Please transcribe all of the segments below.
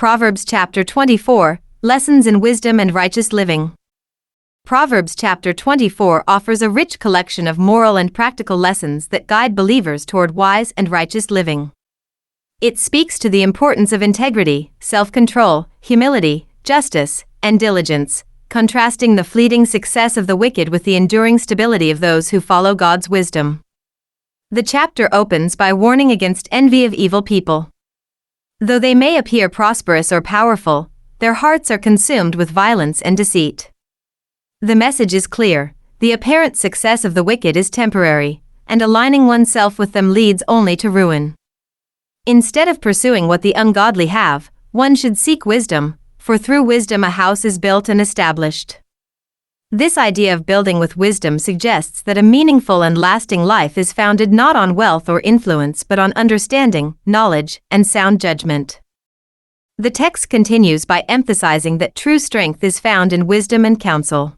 Proverbs chapter 24, Lessons in Wisdom and Righteous Living. Proverbs chapter 24 offers a rich collection of moral and practical lessons that guide believers toward wise and righteous living. It speaks to the importance of integrity, self-control, humility, justice, and diligence, contrasting the fleeting success of the wicked with the enduring stability of those who follow God's wisdom. The chapter opens by warning against envy of evil people. Though they may appear prosperous or powerful, their hearts are consumed with violence and deceit. The message is clear: the apparent success of the wicked is temporary, and aligning oneself with them leads only to ruin. Instead of pursuing what the ungodly have, one should seek wisdom, for through wisdom a house is built and established. This idea of building with wisdom suggests that a meaningful and lasting life is founded not on wealth or influence but on understanding, knowledge, and sound judgment. The text continues by emphasizing that true strength is found in wisdom and counsel.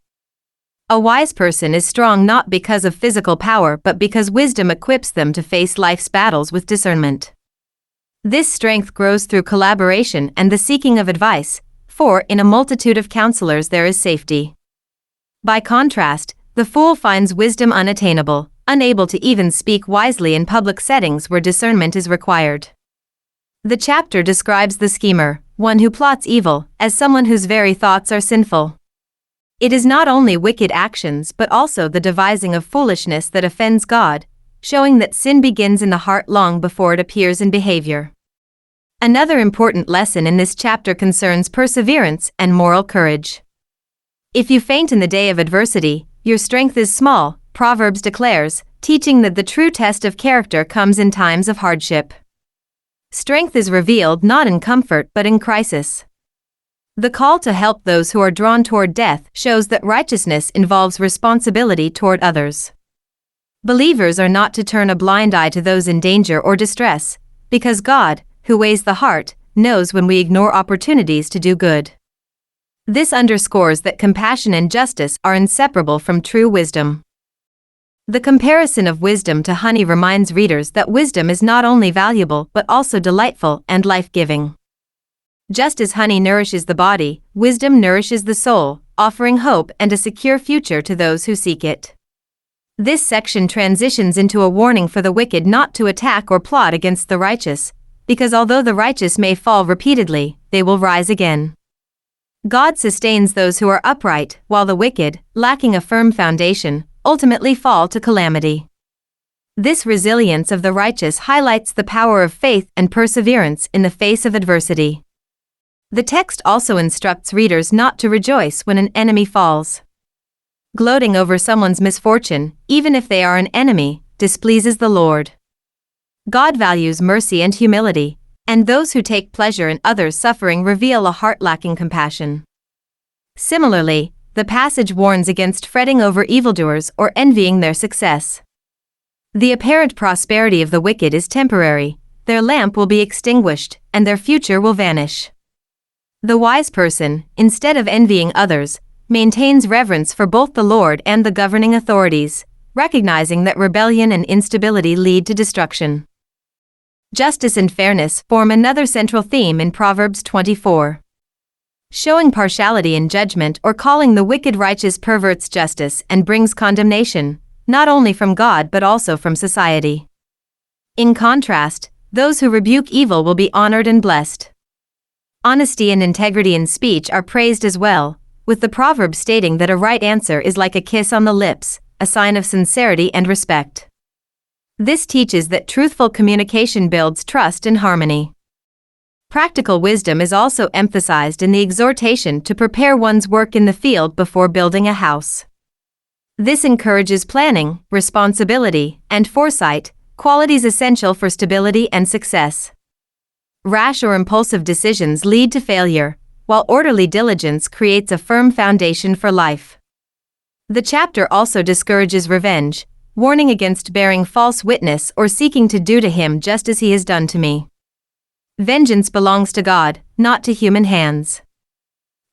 A wise person is strong not because of physical power but because wisdom equips them to face life's battles with discernment. This strength grows through collaboration and the seeking of advice, for in a multitude of counselors there is safety. By contrast, the fool finds wisdom unattainable, unable to even speak wisely in public settings where discernment is required. The chapter describes the schemer, one who plots evil, as someone whose very thoughts are sinful. It is not only wicked actions but also the devising of foolishness that offends God, showing that sin begins in the heart long before it appears in behavior. Another important lesson in this chapter concerns perseverance and moral courage. If you faint in the day of adversity, your strength is small, Proverbs declares, teaching that the true test of character comes in times of hardship. Strength is revealed not in comfort but in crisis. The call to help those who are drawn toward death shows that righteousness involves responsibility toward others. Believers are not to turn a blind eye to those in danger or distress, because God, who weighs the heart, knows when we ignore opportunities to do good. This underscores that compassion and justice are inseparable from true wisdom. The comparison of wisdom to honey reminds readers that wisdom is not only valuable but also delightful and life-giving. Just as honey nourishes the body, wisdom nourishes the soul, offering hope and a secure future to those who seek it. This section transitions into a warning for the wicked not to attack or plot against the righteous, because although the righteous may fall repeatedly, they will rise again. God sustains those who are upright, while the wicked, lacking a firm foundation, ultimately fall to calamity. This resilience of the righteous highlights the power of faith and perseverance in the face of adversity. The text also instructs readers not to rejoice when an enemy falls. Gloating over someone's misfortune, even if they are an enemy, displeases the Lord. God values mercy and humility, and those who take pleasure in others' suffering reveal a heart lacking compassion. Similarly, the passage warns against fretting over evildoers or envying their success. The apparent prosperity of the wicked is temporary, their lamp will be extinguished, and their future will vanish. The wise person, instead of envying others, maintains reverence for both the Lord and the governing authorities, recognizing that rebellion and instability lead to destruction. Justice and fairness form another central theme in Proverbs 24. Showing partiality in judgment or calling the wicked righteous perverts justice and brings condemnation, not only from God but also from society. In contrast, those who rebuke evil will be honored and blessed. Honesty and integrity in speech are praised as well, with the proverb stating that a right answer is like a kiss on the lips, a sign of sincerity and respect. This teaches that truthful communication builds trust and harmony. Practical wisdom is also emphasized in the exhortation to prepare one's work in the field before building a house. This encourages planning, responsibility, and foresight, qualities essential for stability and success. Rash or impulsive decisions lead to failure, while orderly diligence creates a firm foundation for life. The chapter also discourages revenge, warning against bearing false witness or seeking to do to him just as he has done to me. Vengeance belongs to God, not to human hands.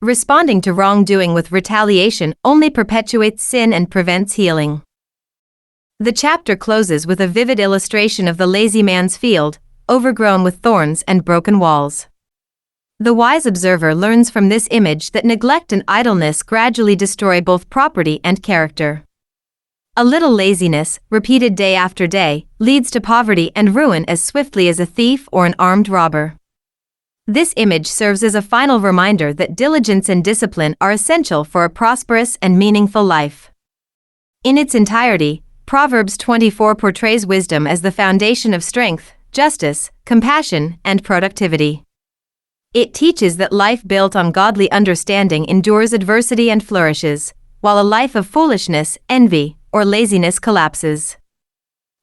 Responding to wrongdoing with retaliation only perpetuates sin and prevents healing. The chapter closes with a vivid illustration of the lazy man's field, overgrown with thorns and broken walls. The wise observer learns from this image that neglect and idleness gradually destroy both property and character. A little laziness, repeated day after day, leads to poverty and ruin as swiftly as a thief or an armed robber. This image serves as a final reminder that diligence and discipline are essential for a prosperous and meaningful life. In its entirety, Proverbs 24 portrays wisdom as the foundation of strength, justice, compassion, and productivity. It teaches that life built on godly understanding endures adversity and flourishes, while a life of foolishness, envy, or laziness collapses.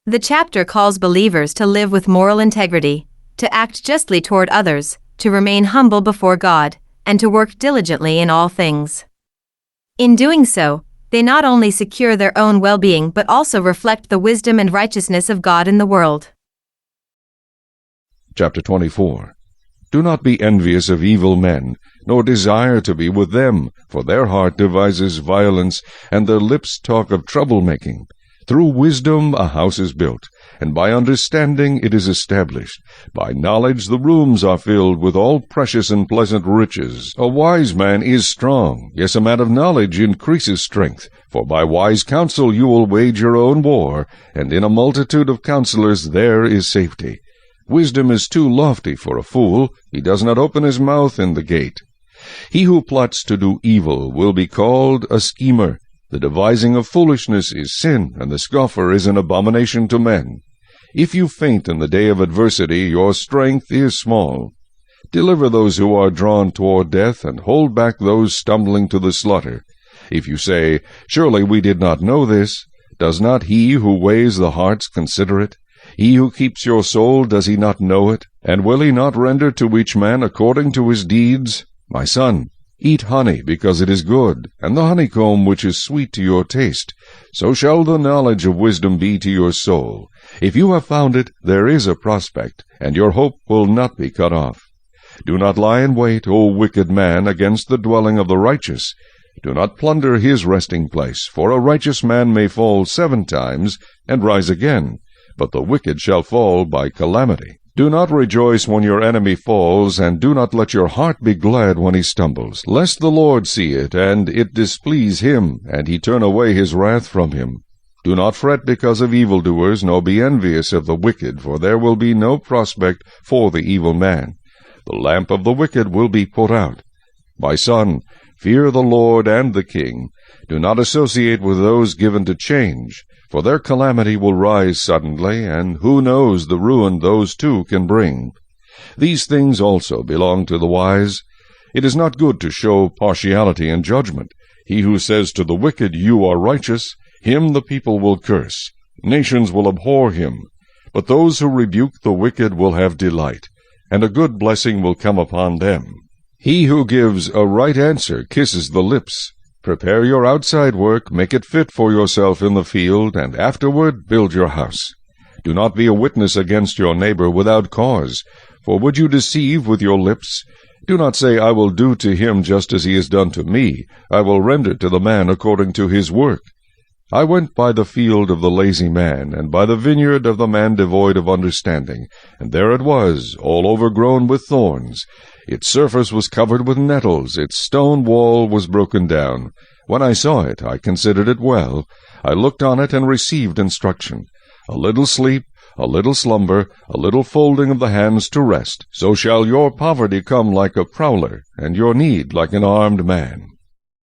The chapter calls believers to live with moral integrity, to act justly toward others, to remain humble before God, and to work diligently in all things. In doing so, they not only secure their own well-being but also reflect the wisdom and righteousness of God in the world. Chapter 24. Do not be envious of evil men, nor desire to be with them, for their heart devises violence, and their lips talk of troublemaking. Through wisdom a house is built, and by understanding it is established. By knowledge the rooms are filled with all precious and pleasant riches. A wise man is strong, yes, a man of knowledge increases strength. For by wise counsel you will wage your own war, and in a multitude of counselors there is safety. Wisdom is too lofty for a fool, he does not open his mouth in the gate. He who plots to do evil will be called a schemer. The devising of foolishness is sin, and the scoffer is an abomination to men. If you faint in the day of adversity, your strength is small. Deliver those who are drawn toward death, and hold back those stumbling to the slaughter. If you say, Surely we did not know this, does not he who weighs the hearts consider it? He who keeps your soul, does he not know it? And will he not render to each man according to his deeds? My son, eat honey, because it is good, and the honeycomb which is sweet to your taste. So shall the knowledge of wisdom be to your soul. If you have found it, there is a prospect, and your hope will not be cut off. Do not lie in wait, O wicked man, against the dwelling of the righteous. Do not plunder his resting place, for a righteous man may fall 7 times, and rise again, but the wicked shall fall by calamity. Do not rejoice when your enemy falls, and do not let your heart be glad when he stumbles, lest the Lord see it, and it displease him, and he turn away his wrath from him. Do not fret because of evildoers, nor be envious of the wicked, for there will be no prospect for the evil man. The lamp of the wicked will be put out. My son, fear the Lord and the king. Do not associate with those given to change, for their calamity will rise suddenly, and who knows the ruin those two can bring. These things also belong to the wise. It is not good to show partiality in judgment. He who says to the wicked, You are righteous, him the people will curse. Nations will abhor him. But those who rebuke the wicked will have delight, and a good blessing will come upon them. He who gives a right answer kisses the lips. Prepare your outside work, make it fit for yourself in the field, and afterward build your house. Do not be a witness against your neighbor without cause, for would you deceive with your lips? Do not say, I will do to him just as he has done to me. I will render to the man according to his work. I went by the field of the lazy man, and by the vineyard of the man devoid of understanding, and there it was, all overgrown with thorns. Its surface was covered with nettles, its stone wall was broken down. When I saw it, I considered it well. I looked on it and received instruction. A little sleep, a little slumber, a little folding of the hands to rest. So shall your poverty come like a prowler, and your need like an armed man.